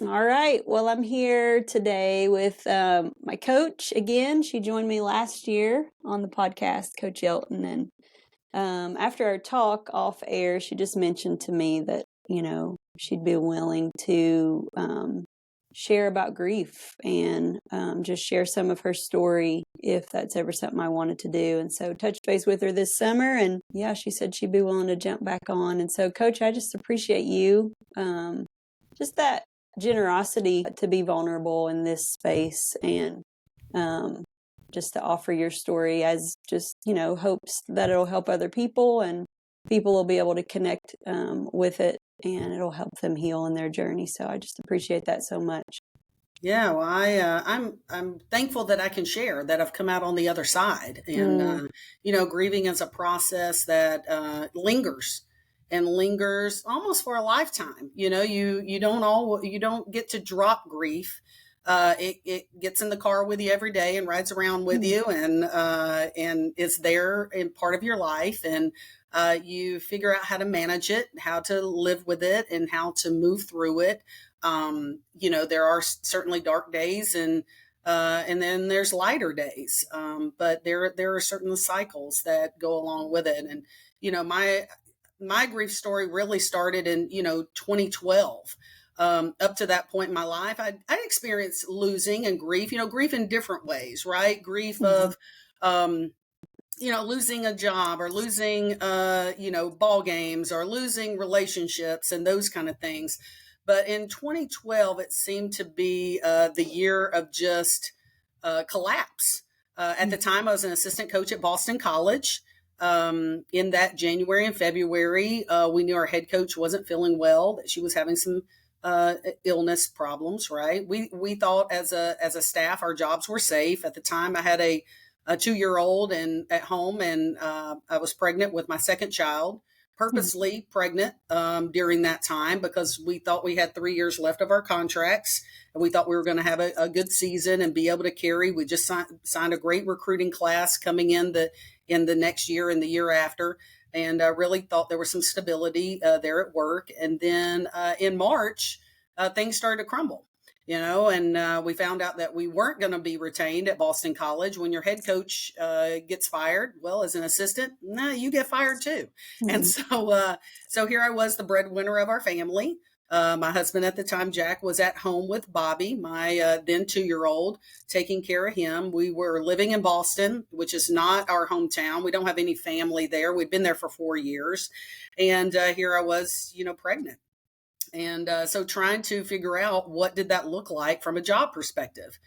All right. Well, I'm here today with my coach again. She joined me last year on the podcast, Coach Yelton. And after our talk off air, she just mentioned to me that, she'd be willing to share about grief and just share some of her story if that's ever something I wanted to do. And so touch base with her this summer. And yeah, she said she'd be willing to jump back on. And so, Coach, I just appreciate you. Just that generosity to be vulnerable in this space and just to offer your story as just, hopes that it'll help other people and people will be able to connect with it and it'll help them heal in their journey. So I just appreciate that so much. Yeah, well, I'm thankful that I can share that I've come out on the other side, and grieving is a process that lingers and lingers almost for a lifetime. You don't get to drop grief. It gets in the car with you every day and rides around with you, and it's there in part of your life, and you figure out how to manage it, how to live with it, and how to move through it. There are certainly dark days and then there's lighter days. But there are certain cycles that go along with it. And, my grief story really started in, 2012. Up to that point in my life, I experienced losing and grief, grief in different ways, right? Grief of, losing a job or losing, ball games or losing relationships and those kind of things. But in 2012, it seemed to be the year of just collapse. At the time, I was an assistant coach at Boston College. In that January and February, we knew our head coach wasn't feeling well, that she was having some illness problems, right? We thought as a staff, our jobs were safe. At the time, I had a 2-year-old and at home, and I was pregnant with my second child. Purposely pregnant during that time because we thought we had 3 years left of our contracts and we thought we were going to have a good season and be able to carry. We just signed a great recruiting class coming in the next year and the year after, and really thought there was some stability there at work. And then in March, things started to crumble. And we found out that we weren't going to be retained at Boston College. When your head coach gets fired, well, as an assistant, you get fired too. Mm-hmm. And so here I was, the breadwinner of our family. My husband at the time, Jack, was at home with Bobby, my then 2-year-old, taking care of him. We were living in Boston, which is not our hometown. We don't have any family there. We'd been there for 4 years. And here I was, pregnant. And so trying to figure out what did that look like from a job perspective,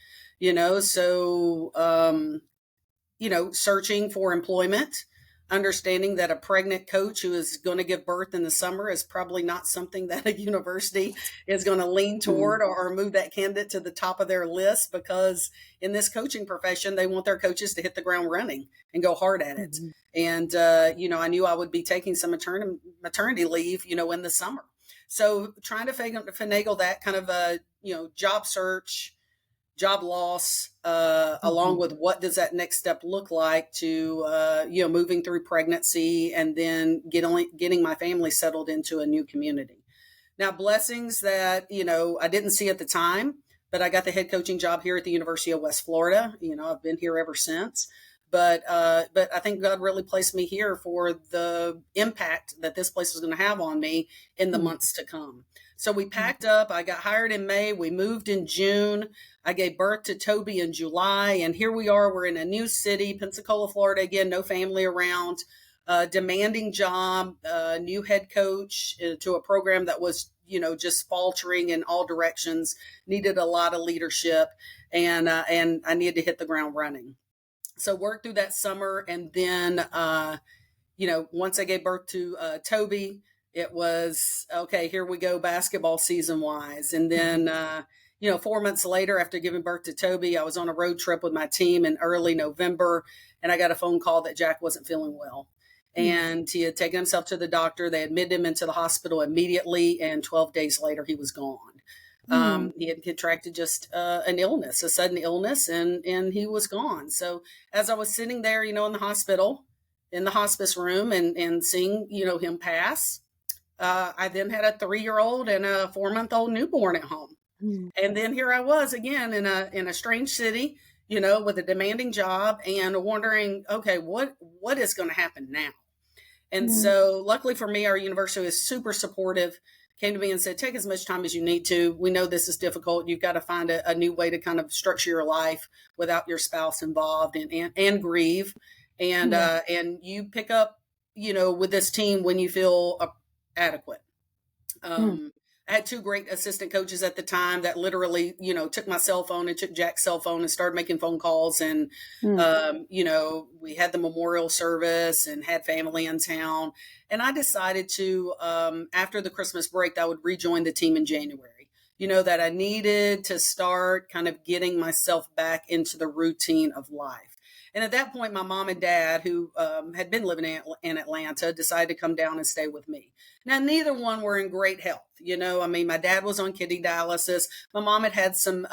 searching for employment, understanding that a pregnant coach who is going to give birth in the summer is probably not something that a university is going to lean toward or move that candidate to the top of their list, because in this coaching profession, they want their coaches to hit the ground running and go hard at it. And, I knew I would be taking some maternity leave, in the summer. So trying to finagle that kind of a, job search, job loss, along with what does that next step look like to, moving through pregnancy and then getting my family settled into a new community. Now, blessings that, I didn't see at the time, but I got the head coaching job here at the University of West Florida. I've been here ever since. But I think God really placed me here for the impact that this place was going to have on me in the months to come. So we packed up. I got hired in May. We moved in June. I gave birth to Toby in July. And here we are. We're in a new city, Pensacola, Florida. Again, no family around. Demanding job, new head coach to a program that was, just faltering in all directions, needed a lot of leadership. And I needed to hit the ground running. So worked through that summer. And then, once I gave birth to Toby, it was, okay, here we go, basketball season wise. And then, 4 months later, after giving birth to Toby, I was on a road trip with my team in early November, and I got a phone call that Jack wasn't feeling well. And he had taken himself to the doctor. They admitted him into the hospital immediately, and 12 days later, he was gone. He had contracted just an illness, a sudden illness, and he was gone. So as I was sitting there, in the hospital, in the hospice room and seeing, him pass, I then had a 3-year-old and a 4-month-old newborn at home. Mm. And then here I was again in a strange city, with a demanding job and wondering, okay, what is going to happen now? And Mm. so luckily for me, our university was super supportive, came to me and said, take as much time as you need to. We know this is difficult. You've got to find a new way to kind of structure your life without your spouse involved and grieve. Yeah. And you pick up, with this team when you feel adequate. Mm. I had two great assistant coaches at the time that literally, took my cell phone and took Jack's cell phone and started making phone calls. And, Mm. we had the memorial service and had family in town. And I decided to, after the Christmas break, I would rejoin the team in January. That I needed to start kind of getting myself back into the routine of life. And at that point, my mom and dad, who had been living in Atlanta, decided to come down and stay with me. Now, neither one were in great health. I mean, my dad was on kidney dialysis. My mom had had some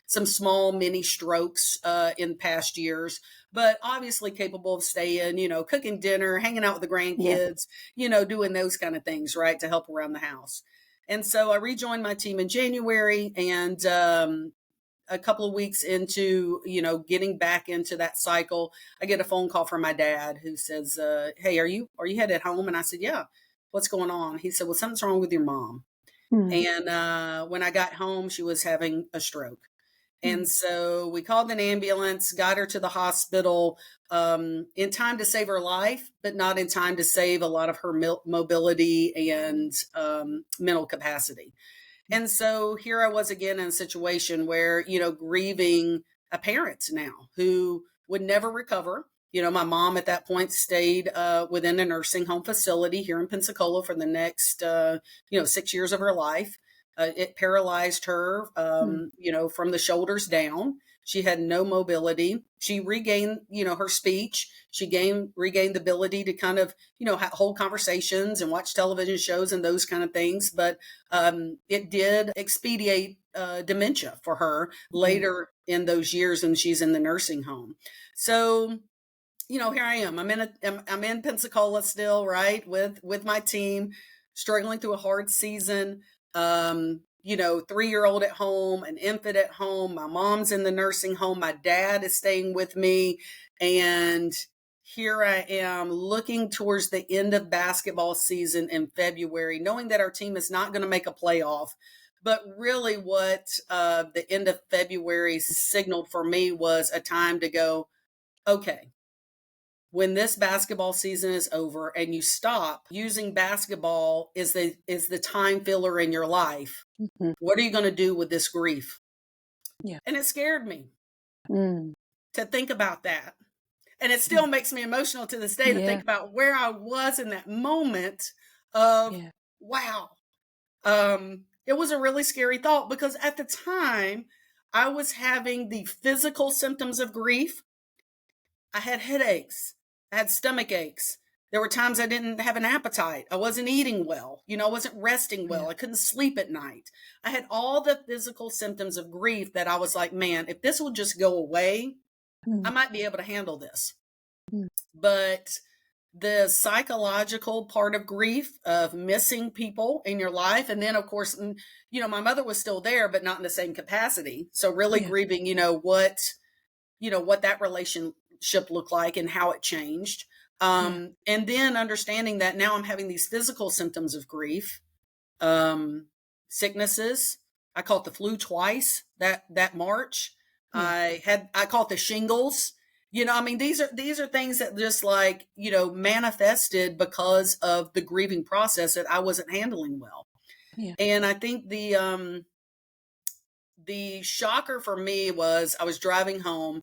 small mini strokes in past years, but obviously capable of staying, cooking dinner, hanging out with the Yeah. grandkids, doing those kind of things, right, to help around the house. And so I rejoined my team in January, and a couple of weeks into, getting back into that cycle, I get a phone call from my dad who says, hey, are you headed home? And I said, yeah. What's going on? He said, well, something's wrong with your mom. Mm. And when I got home, she was having a stroke. Mm. And so we called an ambulance, got her to the hospital in time to save her life, but not in time to save a lot of her mobility and mental capacity. And so here I was again in a situation where, grieving a parent now who would never recover. My mom at that point stayed within a nursing home facility here in Pensacola for the next, 6 years of her life. It paralyzed her, Mm. from the shoulders down. She had no mobility. She regained, her speech. She regained the ability to kind of, hold conversations and watch television shows and those kind of things. But it did expedite dementia for her Mm. later in those years, and she's in the nursing home. So, here I am. I'm in Pensacola still, right, with my team, struggling through a hard season. 3-year-old at home, an infant at home. My mom's in the nursing home. My dad is staying with me, and here I am looking towards the end of basketball season in February, knowing that our team is not going to make a playoff. But really, what the end of February signaled for me was a time to go, okay, when this basketball season is over and you stop using basketball is the time filler in your life, Mhm. what are you going to do with this grief? Yeah. And it scared me Mm. to think about that. And it still makes me emotional to this day to Yeah. think about where I was in that moment of, Yeah. wow. It was a really scary thought because at the time I was having the physical symptoms of grief. I had headaches. I had stomach aches. There were times I didn't have an appetite. I wasn't eating well. I wasn't resting well. Yeah. I couldn't sleep at night. I had all the physical symptoms of grief that I was like, man, if this will just go away, I Mm. might be able to handle this. Mm. But the psychological part of grief, of missing people in your life, and then of course, my mother was still there, but not in the same capacity. So really Yeah. grieving, what that relationship looked like and how it changed. Yeah. And then understanding that now I'm having these physical symptoms of grief, sicknesses. I caught the flu twice that March. Yeah. I caught the shingles. I mean, these are things that just like, manifested because of the grieving process that I wasn't handling well. Yeah. And I think the shocker for me was I was driving home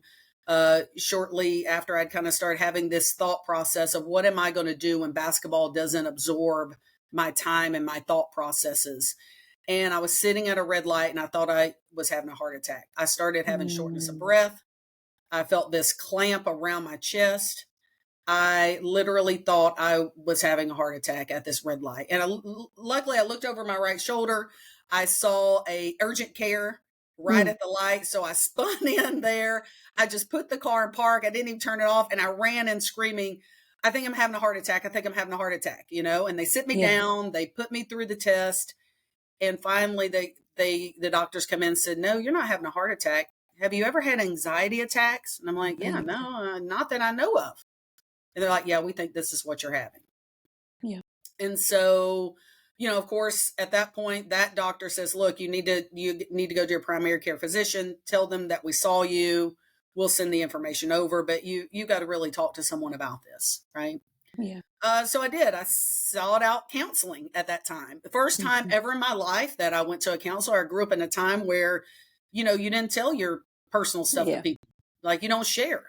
shortly after I'd kind of started having this thought process of what am I going to do when basketball doesn't absorb my time and my thought processes. And I was sitting at a red light and I thought I was having a heart attack. I started having shortness of Mm. breath. I felt this clamp around my chest. I literally thought I was having a heart attack at this red light. And luckily I looked over my right shoulder. I saw a urgent care right Mm. at the light. So I spun in there. I just put the car in park. I didn't even turn it off. And I ran in screaming, I think I'm having a heart attack. I think I'm having a heart attack, and they sit me Yeah. down. They put me through the test. And finally the doctors come in and said, no, you're not having a heart attack. Have you ever had anxiety attacks? And I'm like, yeah, no, not that I know of. And they're like, yeah, we think this is what you're having. Yeah. And so, of course, at that point, that doctor says, look, you need to go to your primary care physician, tell them that we saw you. We'll send the information over, but you got to really talk to someone about this. Right. Yeah. So I did. I sought out counseling at that time. The first time ever in my life that I went to a counselor. I grew up in a time where, you didn't tell your personal stuff to people. Like, you don't share.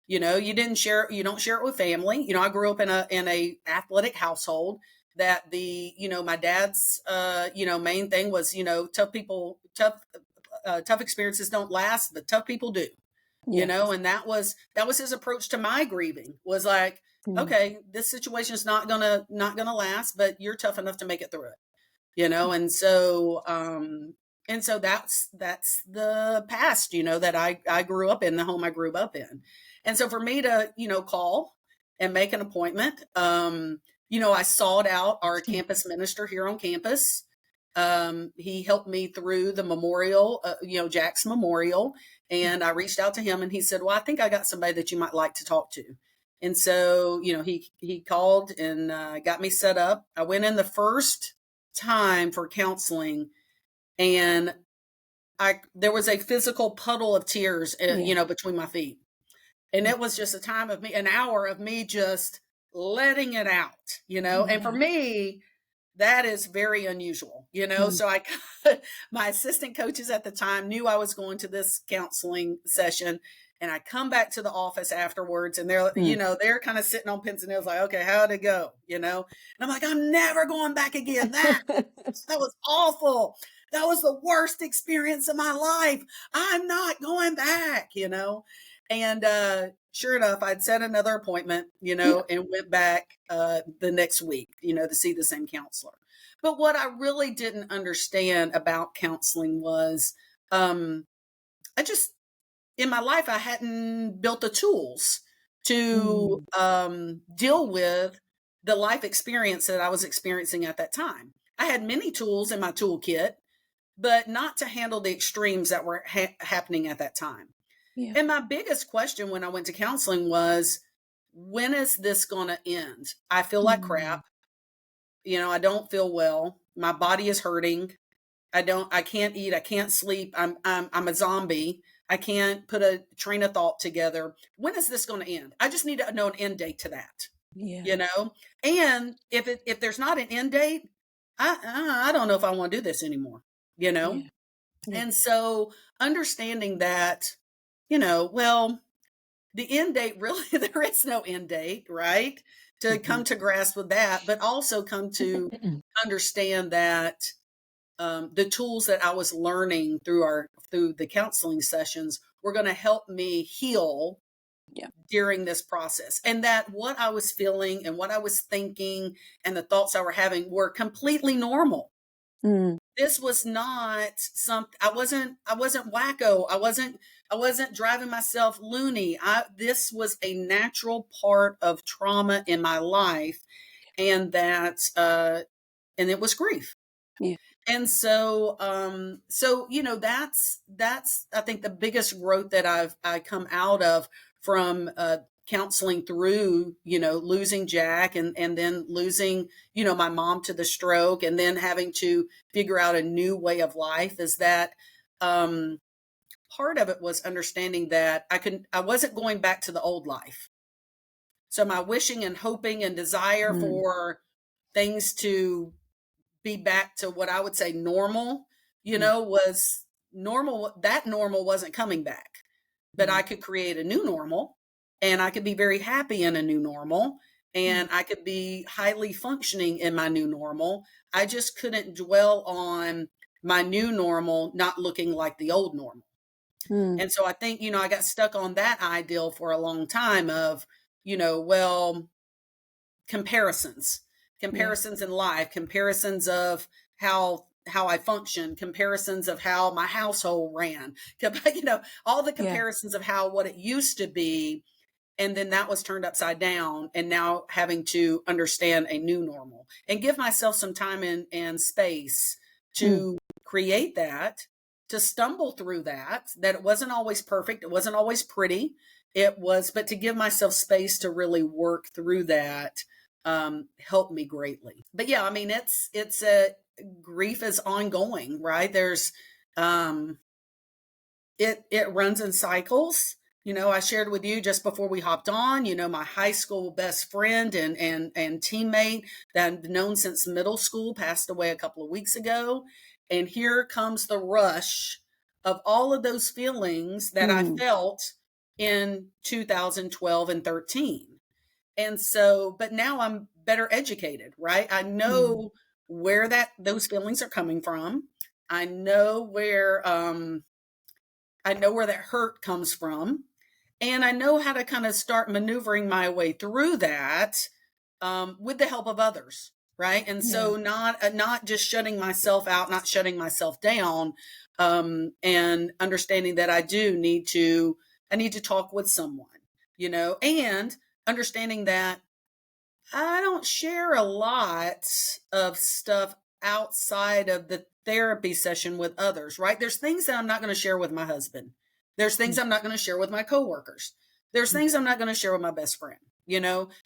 You don't share it with family. I grew up in a athletic household that my dad's main thing was, tough experiences don't last, but tough people do. And that was his approach to my grieving, was like, okay, this situation is not gonna last, but you're tough enough to make it through it, and so that's the past, that I grew up in, the home I grew up in. And so for me to, call and make an appointment, I sought out our campus minister here on campus. He helped me through the memorial, Jack's memorial. And I reached out to him and he said, well, I think I got somebody that you might like to talk to. And so, he called and got me set up. I went in the first time for counseling, and there was a physical puddle of tears, between my feet. And it was just an hour of me just letting it out, and for me, that is very unusual, so my assistant coaches at the time knew I was going to this counseling session, and I come back to the office afterwards, and they're, they're kind of sitting on pins and needles, like, okay, how'd it go? And I'm like, I'm never going back again. That was awful. That was the worst experience of my life. I'm not going back, and sure enough, I'd set another appointment, and went back the next week, to see the same counselor. But what I really didn't understand about counseling was, in my life, I hadn't built the tools to deal with the life experience that I was experiencing at that time. I had many tools in my toolkit, but not to handle the extremes that were happening at that time. Yeah. And my biggest question when I went to counseling was, when is this going to end? I feel like crap. I don't feel well. My body is hurting. I can't eat. I can't sleep. I'm a zombie. I can't put a train of thought together. When is this going to end? I just need to know an end date to that. Yeah. And if there's not an end date, I don't know if I want to do this anymore, Yeah. And so understanding that, well, the end date, really, there is no end date, right? To come to grasp with that, but also come to understand that the tools that I was learning through the counseling sessions were going to help me heal during this process. And that what I was feeling and what I was thinking and the thoughts I were having were completely normal. This was not something, I wasn't wacko. I wasn't driving myself loony. This was a natural part of trauma in my life, and and it was grief. Yeah. And so, that's I think the biggest growth that I come out of from counseling through, losing Jack and then losing, my mom to the stroke, and then having to figure out a new way of life, is that part of it was understanding that I wasn't going back to the old life. So my wishing and hoping and desire for things to be back to what I would say normal, was normal. That normal wasn't coming back, but I could create a new normal, and I could be very happy in a new normal, and I could be highly functioning in my new normal. I just couldn't dwell on my new normal not looking like the old normal. And so I think, I got stuck on that ideal for a long time of, comparisons in life, comparisons of how I function, comparisons of how my household ran, all the comparisons of what it used to be. And then that was turned upside down, and now having to understand a new normal and give myself some time and space to create that, to stumble through that it wasn't always perfect. It wasn't always pretty. But to give myself space to really work through that helped me greatly. But yeah, I mean, it's a grief is ongoing, right? There's, it runs in cycles. I shared with you just before we hopped on, my high school best friend and teammate that I've known since middle school passed away a couple of weeks ago. And here comes the rush of all of those feelings that I felt in 2012 and 13. And so, but now I'm better educated, right? I know where those feelings are coming from. I know where that hurt comes from. And I know how to kind of start maneuvering my way through that with the help of others, right? And so not just shutting myself out, not shutting myself down, and understanding that I need to talk with someone, and understanding that I don't share a lot of stuff outside of the therapy session with others, right? There's things that I'm not going to share with my husband. There's things I'm not going to share with my coworkers. There's things I'm not going to share with my best friend.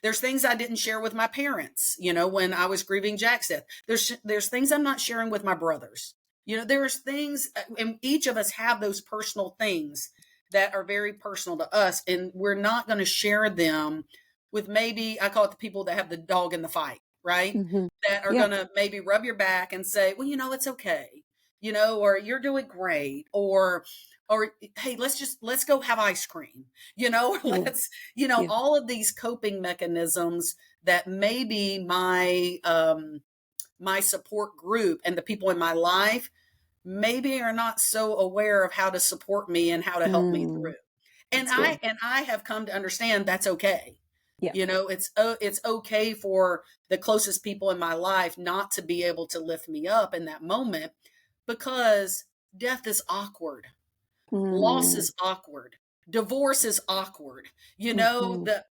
There's things I didn't share with my parents, when I was grieving Jack's death. There's things I'm not sharing with my brothers. There's things, and each of us have those personal things that are very personal to us, and we're not going to share them with, maybe I call it, the people that have the dog in the fight, right? That are going to maybe rub your back and say, well, it's okay, or you're doing great, or hey, let's go have ice cream, let's, all of these coping mechanisms that maybe my support group and the people in my life maybe are not so aware of how to support me and how to help me through. And I have come to understand that's okay. Yeah. It's okay for the closest people in my life not to be able to lift me up in that moment, because death is awkward. Loss is awkward. Divorce is awkward. The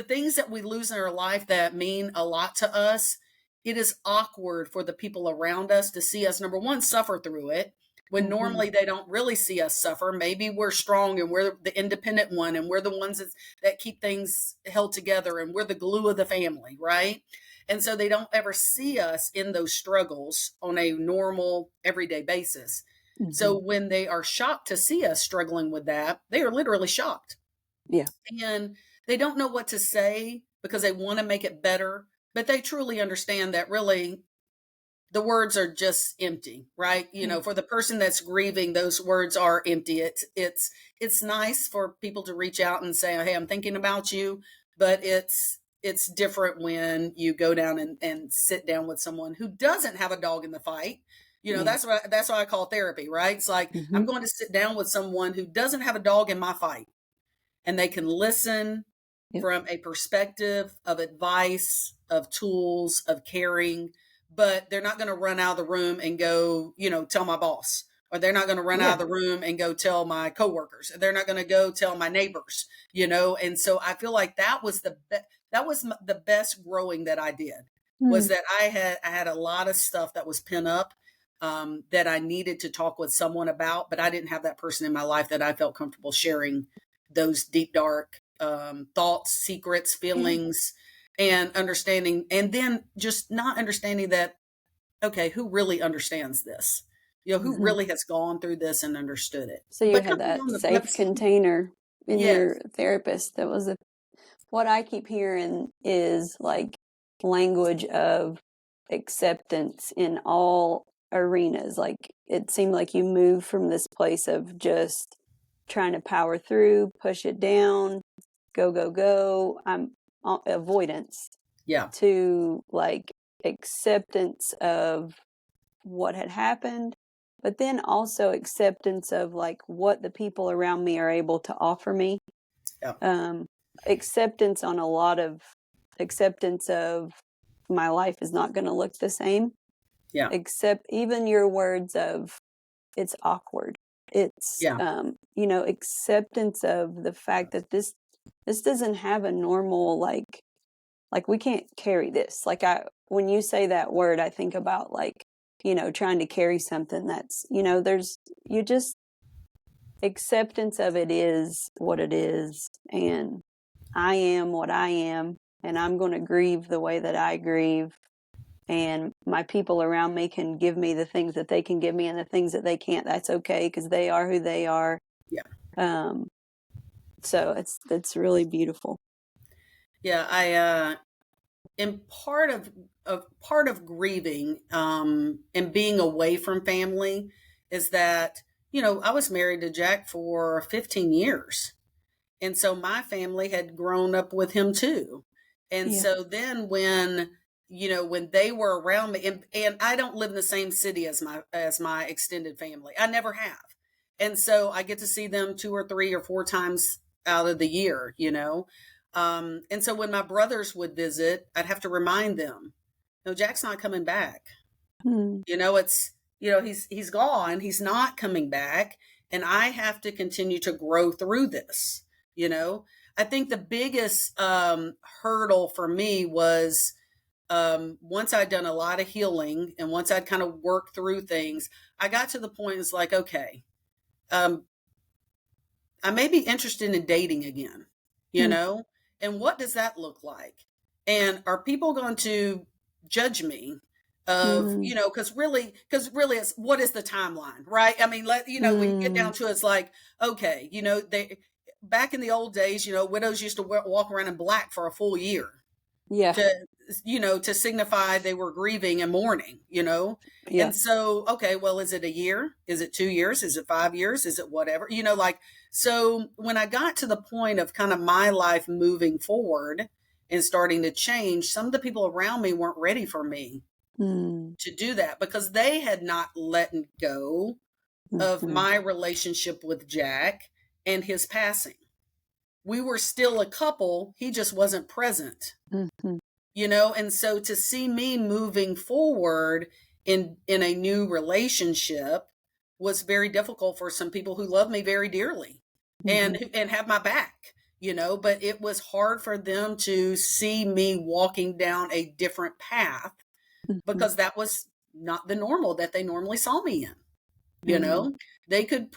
things that we lose in our life that mean a lot to us, it is awkward for the people around us to see us, number one, suffer through it, when normally they don't really see us suffer. Maybe we're strong and we're the independent one, and we're the ones that keep things held together, and we're the glue of the family, right? And so they don't ever see us in those struggles on a normal, everyday basis. So when they are shocked to see us struggling with that, they are literally shocked. Yeah. And they don't know what to say because they want to make it better, but they truly understand that really the words are just empty, right? For the person that's grieving, those words are empty. It's nice for people to reach out and say, hey, I'm thinking about you, but it's different when you go down and sit down with someone who doesn't have a dog in the fight. That's why I call therapy, right? It's like, I'm going to sit down with someone who doesn't have a dog in my fight, and they can listen from a perspective of advice, of tools, of caring, but they're not going to run out of the room and go, tell my boss, or they're not going to run out of the room and go tell my coworkers. They're not going to go tell my neighbors, And so I feel like that was the best growing that I did, was that I had a lot of stuff that was pent up, that I needed to talk with someone about, but I didn't have that person in my life that I felt comfortable sharing those deep, dark thoughts, secrets, feelings, and understanding. And then just not understanding that, okay, who really understands this? Who really has gone through this and understood it? So you had that safe container in your therapist. That was what I keep hearing is like language of acceptance in all arenas. Like it seemed like you moved from this place of just trying to power through, push it down, go. I'm avoidance. Yeah. To like acceptance of what had happened, but then also acceptance of like what the people around me are able to offer me. Yeah. Acceptance on a lot of acceptance of my life is not going to look the same. Yeah. Except even your words of it's awkward. It's acceptance of the fact that this doesn't have a normal like we can't carry this. Like when you say that word, I think about like trying to carry something that's, acceptance of it is what it is. And I am what I am, and I'm going to grieve the way that I grieve. And my people around me can give me the things that they can give me, and the things that they can't, that's okay, because they are who they are. Yeah. So it's really beautiful. Yeah, I and part of grieving and being away from family is that, I was married to Jack for 15 years. And so my family had grown up with him too. And Yeah. so then when they were around me, and I don't live in the same city as my extended family. I never have. And so I get to see them 2 or 3 or 4 times out of the year. And so when my brothers would visit, I'd have to remind them, no, Jack's not coming back. Mm. It's, he's gone. He's not coming back. And I have to continue to grow through this. I think the biggest hurdle for me was once I'd done a lot of healing and once I'd kind of worked through things, I got to the point, it's like, okay, I may be interested in dating again, and what does that look like? And are people going to judge me of, because really it's, what is the timeline, right? I mean, when you get down to it, it's like, okay, back in the old days, widows used to walk around in black for a full year. Yeah. To signify they were grieving and mourning, Yeah. And so, okay, well, is it a year? Is it 2 years? Is it 5 years? Is it whatever? So when I got to the point of kind of my life moving forward and starting to change, some of the people around me weren't ready for me to do that because they had not let go of my relationship with Jack and his passing. We were still a couple. He just wasn't present. And so to see me moving forward in a new relationship was very difficult for some people who love me very dearly and have my back, but it was hard for them to see me walking down a different path because that was not the normal that they normally saw me in. They could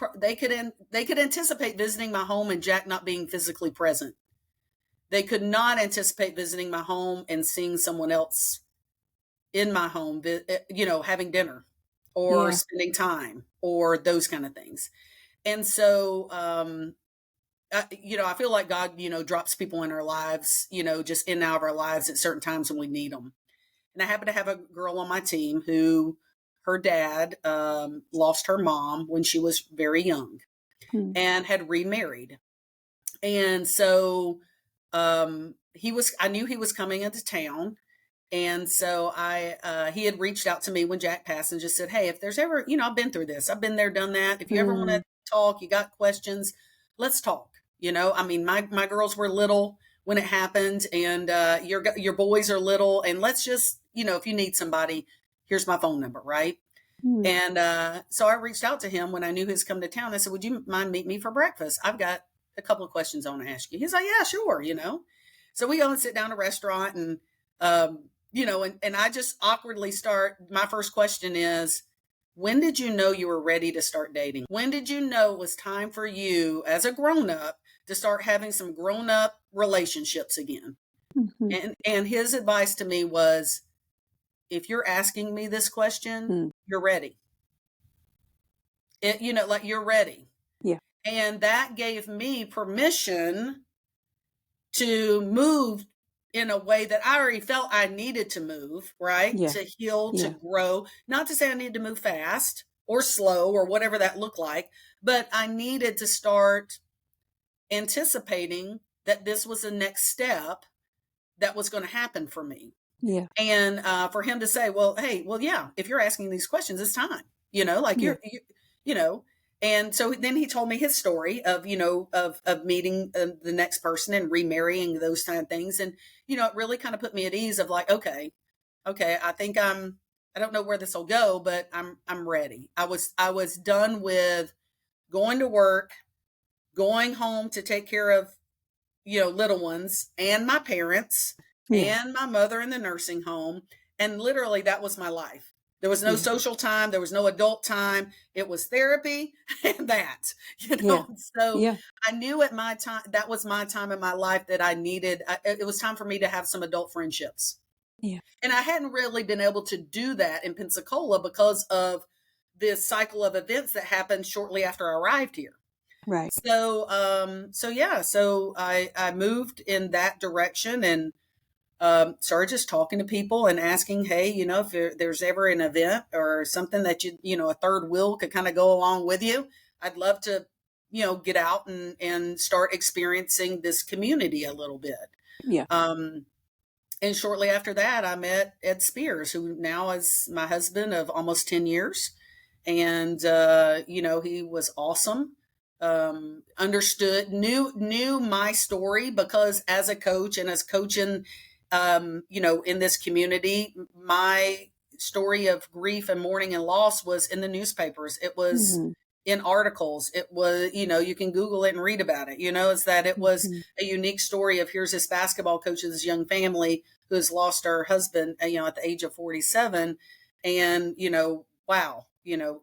anticipate visiting my home and Jack not being physically present. They could not anticipate visiting my home and seeing someone else in my home, having dinner or spending time or those kind of things. And so, I feel like God, drops people in our lives, just in and out of our lives at certain times when we need them. And I happen to have a girl on my team who her dad lost her mom when she was very young and had remarried. And so I knew he was coming into town. And so he had reached out to me when Jack passed and just said, hey, if there's ever, I've been through this, I've been there, done that. If you ever want to talk, you got questions, let's talk. I mean, my girls were little when it happened and your boys are little, and let's just, if you need somebody, here's my phone number. Right. And so I reached out to him when I knew he was coming to town. I said, would you mind meet me for breakfast? I've got a couple of questions I want to ask you. He's like, yeah, sure. So we go and sit down at a restaurant and, and I just awkwardly start. My first question is, when did you know you were ready to start dating? When did you know it was time for you as a grown up to start having some grown up relationships again? And his advice to me was, if you're asking me this question, you're ready. You're ready. Yeah. And that gave me permission to move in a way that I already felt I needed to move, right? Yeah. To heal, to grow. Not to say I needed to move fast or slow or whatever that looked like, but I needed to start anticipating that this was the next step that was going to happen for me. Yeah. And for him to say, well, hey, well, yeah, if you're asking these questions, it's time, and so then he told me his story of, of meeting the next person and remarrying, those kind of things. And, it really kind of put me at ease of like, okay, I think I don't know where this will go, but I'm ready. I was done with going to work, going home to take care of, little ones and my parents and my mother in the nursing home. And literally that was my life. There was no social time. There was no adult time. It was therapy and that, Yeah. So Yeah. I knew at my time, that was my time in my life that I needed, it was time for me to have some adult friendships. Yeah. And I hadn't really been able to do that in Pensacola because of this cycle of events that happened shortly after I arrived here. Right. So I moved in that direction and started just talking to people and asking, hey, if there's ever an event or something that a third wheel could kind of go along with you, I'd love to, get out and start experiencing this community a little bit. Yeah. And shortly after that, I met Ed Spears, who now is my husband of almost 10 years. And, he was awesome. Understood, knew my story because as a coach and as coaching, in this community, my story of grief and mourning and loss was in the newspapers. It was Mm-hmm. in articles. It was, you can Google it and read about it. It's that it was Mm-hmm. a unique story of here's this basketball coach of this young family who has lost her husband, at the age of 47. And, wow,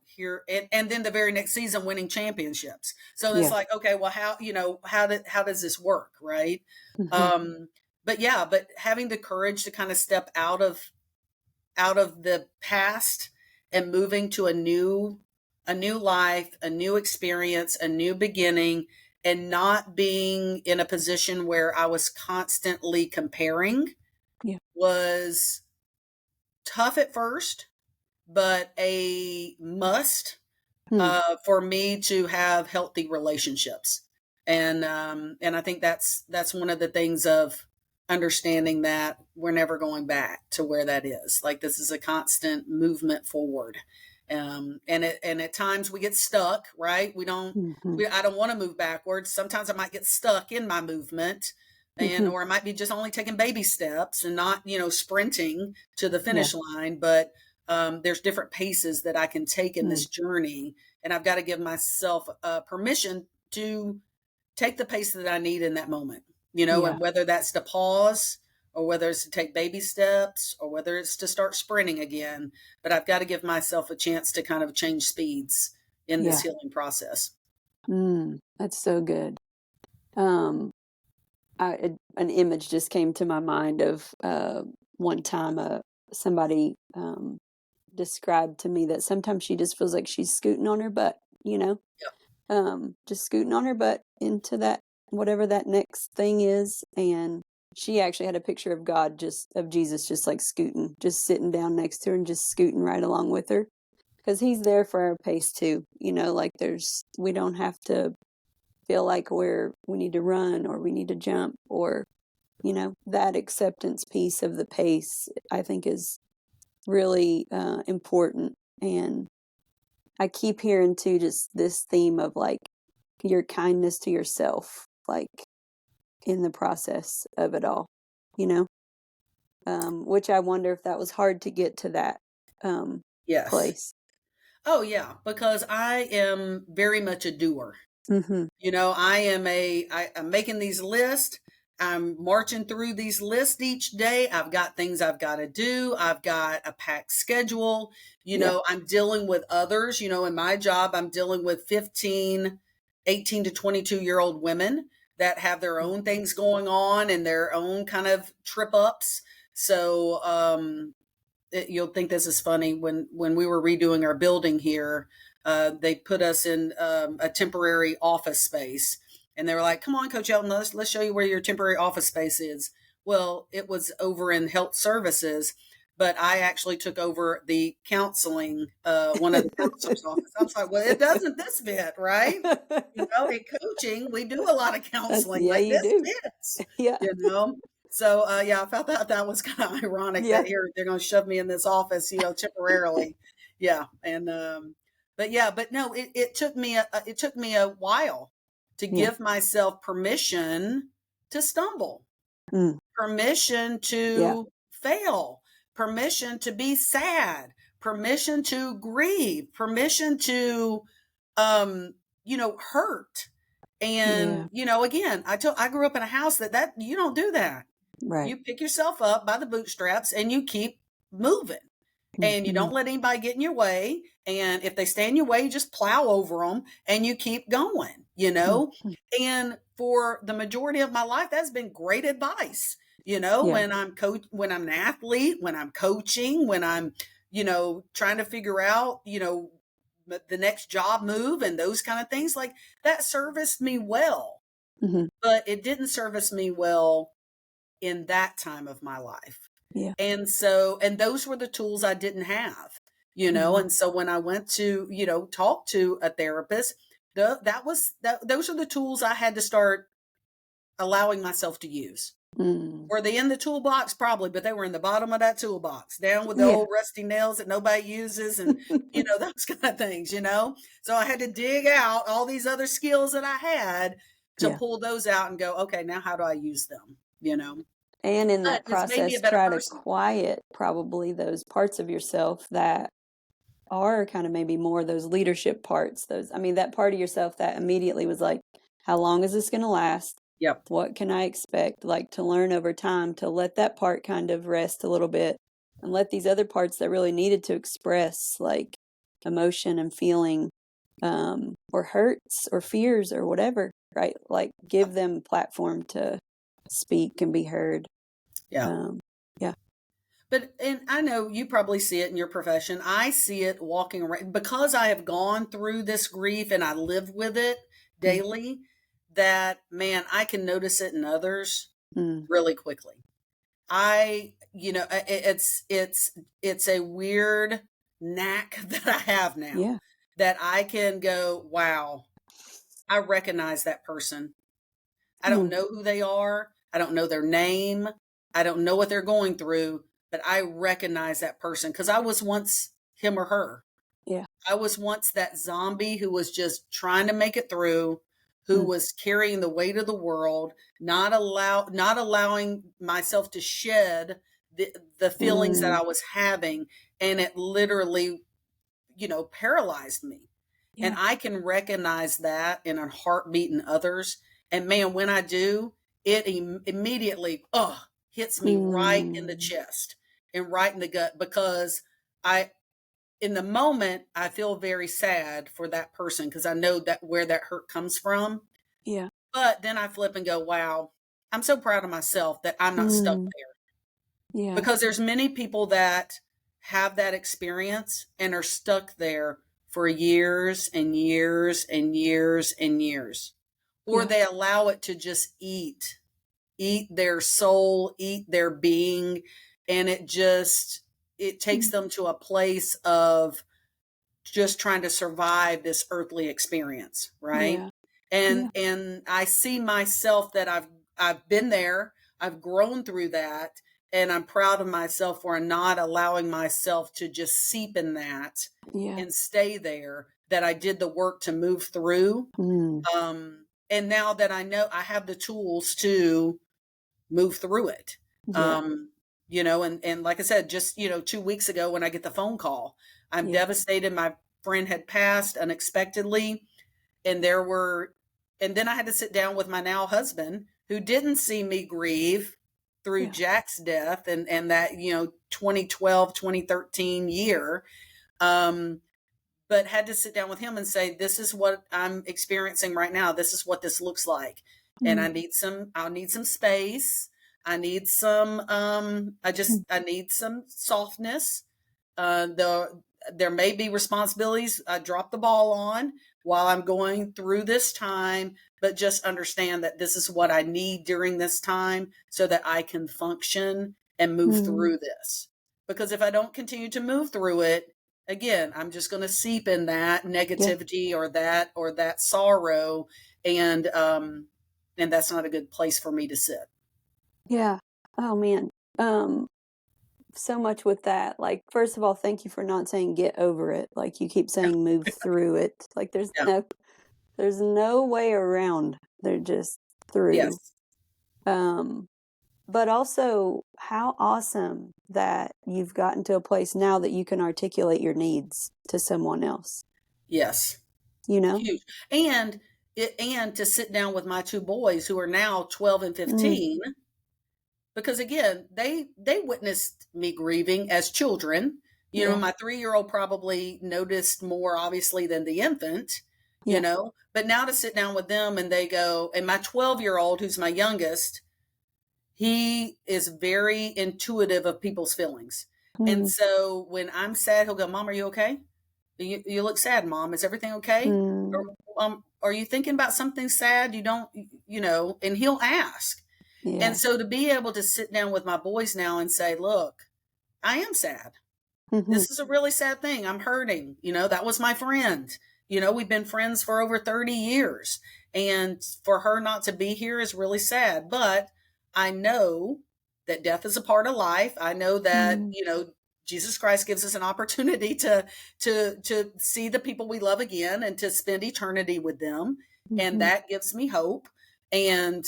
here and then the very next season winning championships. So it's Yeah. like, okay, well, how does this work? Right. Mm-hmm. But having the courage to kind of step out of the past and moving to a new life, a new experience, a new beginning, and not being in a position where I was constantly comparing Yeah. was tough at first, but a must Hmm. for me to have healthy relationships. And I think that's one of the things of understanding that we're never going back to where that is. Like this is a constant movement forward. And at times we get stuck, right? Mm-hmm. I don't want to move backwards. Sometimes I might get stuck in my movement Mm-hmm. or I might be just only taking baby steps and not, sprinting to the Yeah. finish line. But there's different paces that I can take in Mm. this journey. And I've got to give myself permission to take the pace that I need in that moment, Yeah. and whether that's to pause or whether it's to take baby steps or whether it's to start sprinting again. But I've got to give myself a chance to kind of change speeds in this Yeah. healing process. That's so good. An image just came to my mind of one time somebody described to me that sometimes she just feels like she's scooting on her butt, just scooting on her butt into that whatever that next thing is. And she actually had a picture of of Jesus, just like scooting, just sitting down next to her and just scooting right along with her, because he's there for our pace too. Like we don't have to feel like we need to run or we need to jump or that acceptance piece of the pace, I think, is really important. And I keep hearing too just this theme of like your kindness to yourself, like in the process of it all, you know which I wonder if that was hard to get to that Yes. place. Oh yeah, because I am very much a doer. Mm-hmm. I'm making these lists. I'm marching through these lists each day. I've got things I've got to do. I've got a packed schedule. Yeah. I'm dealing with others. In my job, I'm dealing with 18 to 22-year-old women that have their own things going on and their own kind of trip ups. So, you'll think this is funny. When we were redoing our building here, they put us in a temporary office space, and they were like, "Come on, Coach Yelton, let's show you where your temporary office space is." Well, it was over in health services, but I actually took over the counseling, one of the counselor's office. I was like, "Well, it doesn't this fit, right?" In coaching, we do a lot of counseling. Yeah, Like you this do. fits, Yeah. you know. So I felt that was kind of ironic Yeah. that here they're going to shove me in this office, temporarily. Yeah, and but no, it took me a while to Yeah. give myself permission to stumble, Mm. permission Yeah. to fail, permission to be sad, permission to grieve, permission to hurt. And again, I grew up in a house that you don't do that. Right. You pick yourself up by the bootstraps and you keep moving. and you don't let anybody get in your way. And if they stay in your way, you just plow over them and you keep going, And for the majority of my life, that's been great advice. Yeah. When when I'm an athlete, when I'm coaching, when I'm, trying to figure out, the next job move and those kind of things, like that serviced me well. Mhm. But it didn't service me well in that time of my life. Yeah. And those were the tools I didn't have, Mhm. and so when I went to, talk to a therapist, those are the tools I had to start allowing myself to use. Mm. Were they in the toolbox? Probably, but they were in the bottom of that toolbox, down with the Yeah. old rusty nails that nobody uses and, those kind of things, So I had to dig out all these other skills that I had to Yeah. pull those out and go, okay, now how do I use them, And in But that it's made me a process, better try to person. quiet probably those parts of yourself that are kind of maybe more those leadership parts. That part of yourself that immediately was like, how long is this going to last? Yep. What can I expect? Like to learn over time to let that part kind of rest a little bit and let these other parts that really needed to express like emotion and feeling, or hurts or fears or whatever, right? Like give them platform to speak and be heard. Yeah. Yeah. And I know you probably see it in your profession. I see it walking around because I have gone through this grief and I live with it daily, that man, I can notice it in others Mm. really quickly. It's a weird knack that I have now, Yeah. that I can go, wow, I recognize that person. I don't Mm. know who they are. I don't know their name. I don't know what they're going through, but I recognize that person because I was once him or her. Yeah. I was once that zombie who was just trying to make it through, who Mm. was carrying the weight of the world, not allowing myself to shed the feelings that Mm. I was having, and it literally, paralyzed me. And Yeah. I can recognize that in a heartbeat in others. And man, when I do, it immediately hits me right in the Mm. chest and right in the gut, because I in the moment I feel very sad for that person because I know that where that hurt comes from. Yeah. But then I flip and go, wow, I'm so proud of myself that I'm not stuck Mm. there, Yeah. because there's many people that have that experience and are stuck there for years and years and years and years, or Yeah. they allow it to just eat their soul, eat their being, and it takes Mm. them to a place of just trying to survive this earthly experience, right? Yeah. Yeah. And I see myself that I've been there, I've grown through that, and I'm proud of myself for not allowing myself to just seep in that Yeah. and stay there, that I did the work to move through. Mm. And now that I know I have the tools to move through it. Yeah. And like I said, just, 2 weeks ago when I get the phone call, I'm Yeah. devastated. My friend had passed unexpectedly. And and then I had to sit down with my now husband, who didn't see me grieve through Yeah. Jack's death and that, 2012, 2013 year. But had to sit down with him and say, this is what I'm experiencing right now. This is what this looks like. And Mm. I'll need some space. I need some, Mm. I need some softness. There may be responsibilities I drop the ball on while I'm going through this time, but just understand that this is what I need during this time so that I can function and move Mm. through this. Because if I don't continue to move through it, again, I'm just going to seep in that Yeah. negativity or that sorrow, and that's not a good place for me to sit. Yeah. Oh man. Um, so much with that. Like, first of all, thank you for not saying get over it. Like you keep saying move through it. Like Yeah. there's no way around. They're just through. Yes. Um, but also how awesome that you've gotten to a place now that you can articulate your needs to someone else, Yes. you know? Huge. And to sit down with my two boys who are now 12 and Mm. 15, because again, they witnessed me grieving as children. You know, Yeah. my 3-year-old probably noticed more obviously than the infant, Yeah. but now to sit down with them and they go, and my 12-year-old, who's my youngest, he is very intuitive of people's feelings. And Mm, so when I'm sad, he'll go, Mom, are you okay? You look sad, Mom. Is everything okay? Or, mm, are you thinking about something sad? You don't, and he'll ask. And yeah. so to be able to sit down with my boys now and say, look, I am sad. Hmm. This is a really sad thing. I'm hurting. That was my friend. We've been friends for over 30 years. And for her not to be here is really sad. But I know that death is a part of life. I know that, Mm, Jesus Christ gives us an opportunity to see the people we love again and to spend eternity with them. And hmm. that gives me hope. And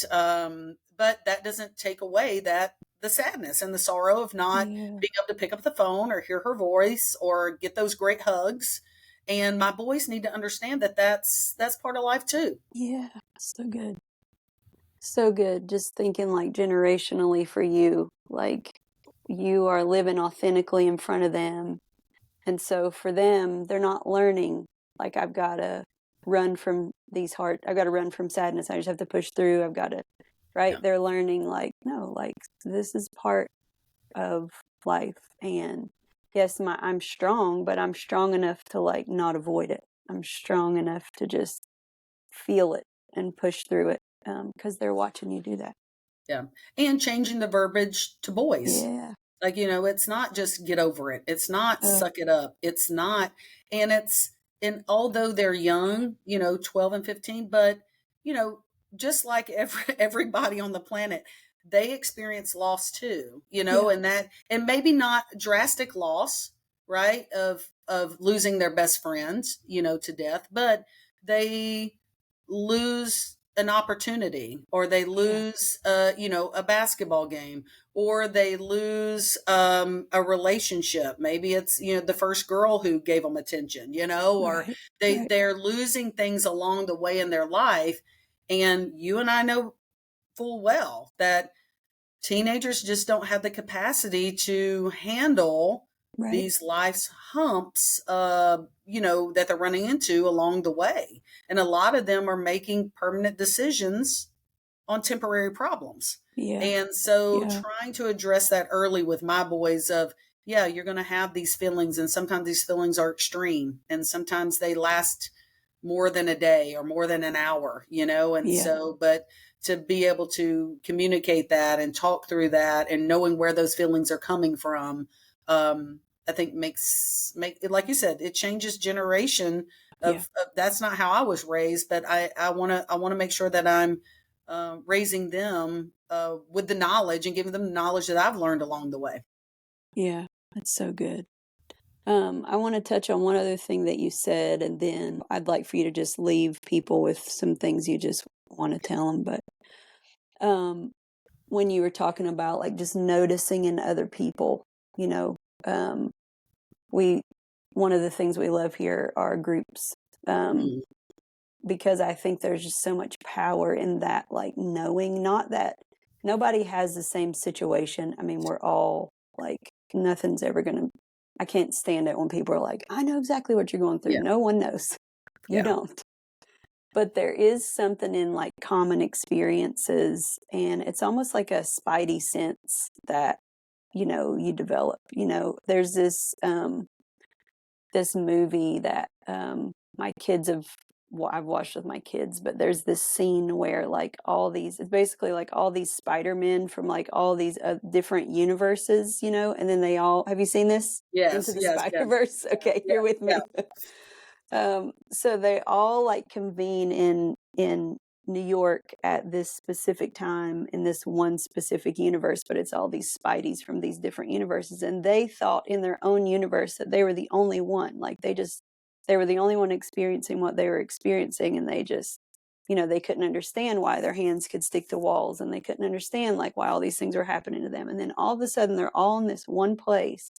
but that doesn't take away that the sadness and the sorrow of not Yeah. being able to pick up the phone or hear her voice or get those great hugs. And my boys need to understand that that's part of life too. Yeah. So good. So good. Just thinking like generationally for you, like you are living authentically in front of them. And so for them, they're not learning like I've got to run from sadness. I just have to push through. I've got to, right? Yeah. They're learning like, no, like this is part of life. And yes, I'm strong, but I'm strong enough to like not avoid it. I'm strong enough to just feel it and push through it because they're watching you do that. Yeah. And changing the verbiage to boys. Yeah. Like, it's not just get over it. It's not Uh, suck it up. It's not, and and although they're young, 12 and 15, but, you know, just like everybody on the planet, they experience loss too, yeah. and maybe not drastic loss, right? Of losing their best friends, to death, but they lose an opportunity or they Yeah. lose, a basketball game or they lose a relationship. Maybe it's the first girl who gave them attention, or Right. Right. they're losing things along the way in their life. And you and I know full well that teenagers just don't have the capacity to handle Right. these life's humps, that they're running into along the way. And a lot of them are making permanent decisions on temporary problems. Yeah. And so Yeah. trying to address that early with my boys of, yeah, you're going to have these feelings and sometimes these feelings are extreme and sometimes they last more than a day or more than an hour, and Yeah. so, but to be able to communicate that and talk through that and knowing where those feelings are coming from, I think like you said, it changes generation Yeah. of that's not how I was raised, but I want to make sure that I'm raising them with the knowledge and giving them the knowledge that I've learned along the way. Yeah. That's so good. I want to touch on one other thing that you said, and then I'd like for you to just leave people with some things you just want to tell them. But um, when you were talking about like just noticing in other people, you know, um, we one of the things we love here are groups, um, Mm, because I think there's just so much power in that, like knowing, not that nobody has the same situation. I mean, we're all like, nothing's ever going to, I can't stand it when people are like, I know exactly what you're going through. yeah, No one knows. You yeah, don't. But there is something in like common experiences, and it's almost like a spidey sense that, you develop. There's this movie that my kids have I've watched with my kids, but there's this scene where like it's basically like all these Spider-Men from like all these different universes, and then they all, have you seen this? Into yes, the yes, yes, Spider-Verse? Okay, yeah, you're with yeah, me. So they all like convene in New York at this specific time in this one specific universe, but it's all these Spideys from these different universes, and they thought in their own universe that they were the only one. Like they were the only one experiencing what they were experiencing, and they just, they couldn't understand why their hands could stick to walls, and they couldn't understand like why all these things were happening to them. And then all of a sudden, they're all in this one place,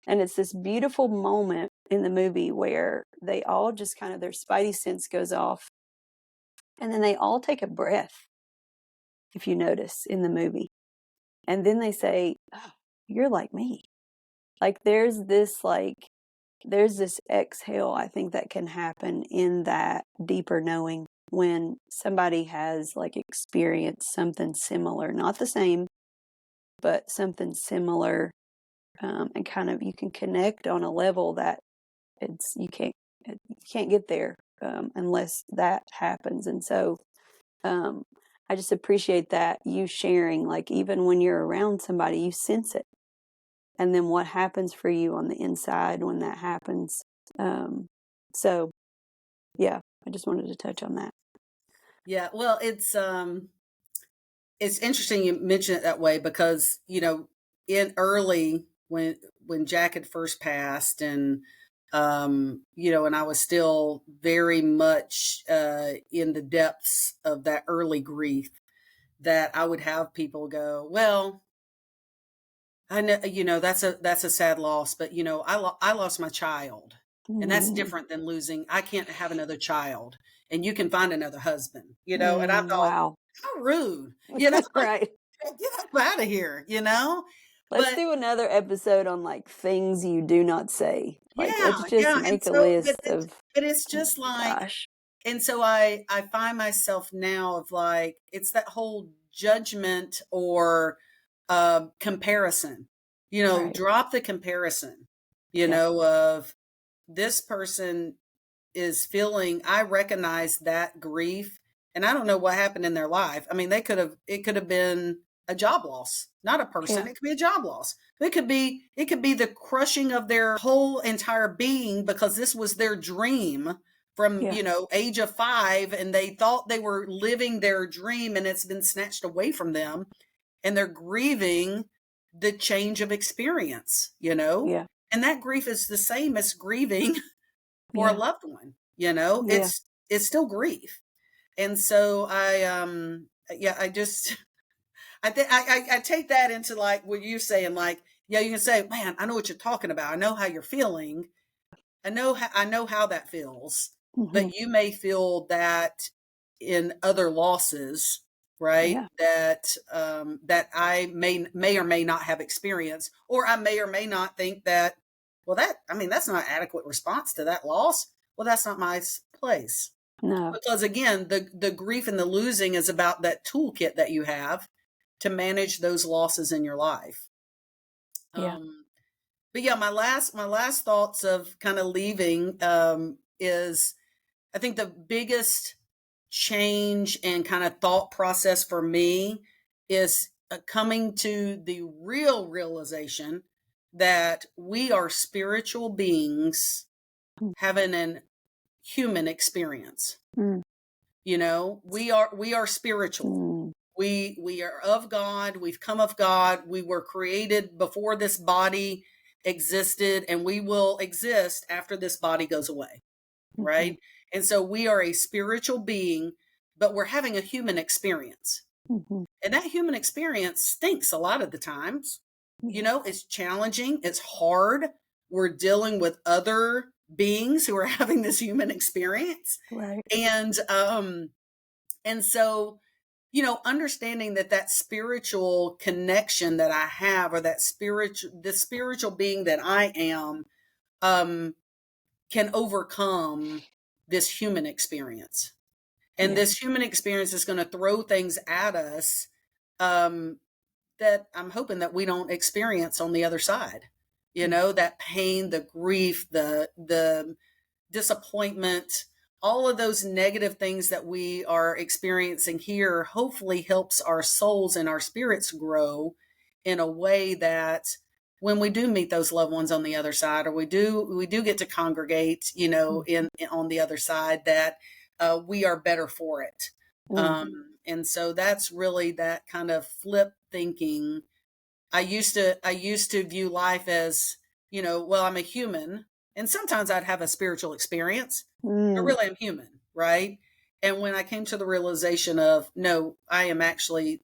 and it's this beautiful moment in the movie where they all just kind of, their spidey sense goes off. And then they all take a breath, if you notice in the movie. And then they say, oh, you're like me. Like there's this exhale, I think, that can happen in that deeper knowing when somebody has like experienced something similar, not the same, but something similar, and kind of you can connect on a level that it's you can't get there, unless that happens. And so, um, I just appreciate that you sharing, like even when you're around somebody, you sense it, and then what happens for you on the inside when that happens. Um, so yeah, I just wanted to touch on that. Yeah, well, it's interesting you mention it that way because, in early when Jack had first passed and and I was still very much in the depths of that early grief, that I would have people go, "Well, I know, that's a sad loss, but I lost my child, and that's Mm, different than losing. I can't have another child, and you can find another husband, And I thought, wow. how rude, like, Right. get up out of here. Let's But do another episode on like things you do not say. Like yeah, let's just yeah, and make a so, but list it's, of, but it's oh just like, gosh. and so I find myself now of like it's that whole judgment or comparison. Right. Drop the comparison. Yeah. Of this person is feeling. I recognize that grief, and I don't know what happened in their life. I mean, it could have been a job loss, not a person. Yeah. It could be a job loss. It could be the crushing of their whole entire being because this was their dream from, Yeah. age of 5, and they thought they were living their dream and it's been snatched away from them, and they're grieving the change of experience. Yeah. And that grief is the same as grieving for a Yeah. loved one. Yeah. It's still grief. And so yeah, I just I think I take that into like what you're saying, like, yeah, you can say, man, I know what you're talking about. I know how you're feeling. I know how that feels. Hmm. But you may feel that in other losses, right? Yeah. That I may or may not have experienced, or I may or may not think that, well, that's not adequate response to that loss. Well, that's not my place. No. Because again, the grief and the losing is about that toolkit that you have to manage those losses in your life. Yeah. But yeah, my last thoughts of kind of leaving is, I think the biggest change and kind of thought process for me is coming to the real realization that we are spiritual beings having an human experience. Mm. We are spiritual. Mm. We are of God. We've come of God. We were created before this body existed, and we will exist after this body goes away, Hmm. right? And so we are a spiritual being, but we're having a human experience. Hmm. And that human experience stinks a lot of the times. Yeah. It's challenging, it's hard. We're dealing with other beings who are having this human experience. Right. And so, understanding that spiritual connection that I have, or the spiritual being that I am, um, can overcome this human experience. And Yeah. this human experience is going to throw things at us, um, that I'm hoping that we don't experience on the other side. Yeah. That pain, the grief, the disappointment, all of those negative things that we are experiencing here hopefully helps our souls and our spirits grow in a way that when we do meet those loved ones on the other side, or we do get to congregate, Mm. in on the other side, that we are better for it. Mm. And so that's really that kind of flip thinking. I used to view life as, well, I'm a human, and sometimes I'd have a spiritual experience, but Mm. really I'm human, right? And when I came to the realization of, no, I am actually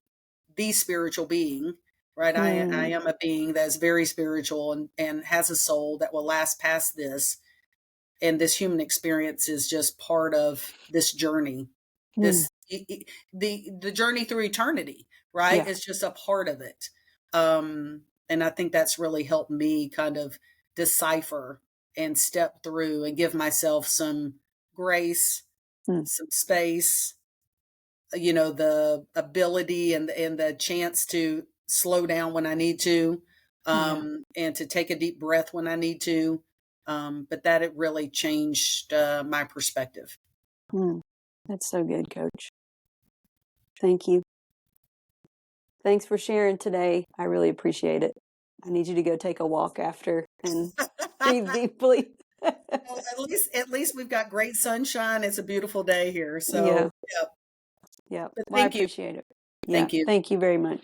the spiritual being, right? I Mm. am a being that's very spiritual, and has a soul that will last past this. And this human experience is just part of this journey. Mm. The journey through eternity, right? Yeah. It's just a part of it. Um, And I think that's really helped me kind of decipher and step through and give myself some grace, Mm. some space, the ability and the chance to slow down when I need to, Yeah. and to take a deep breath when I need to. But that it really changed my perspective. Mm. That's so good, Coach. Thank you. Thanks for sharing today. I really appreciate it. I need you to go take a walk after and breathe deeply. Well, at least we've got great sunshine. It's a beautiful day here. Yeah. So, yeah. Yeah. But Well, I thank you. appreciate it. Yeah. Thank you. Thank you very much.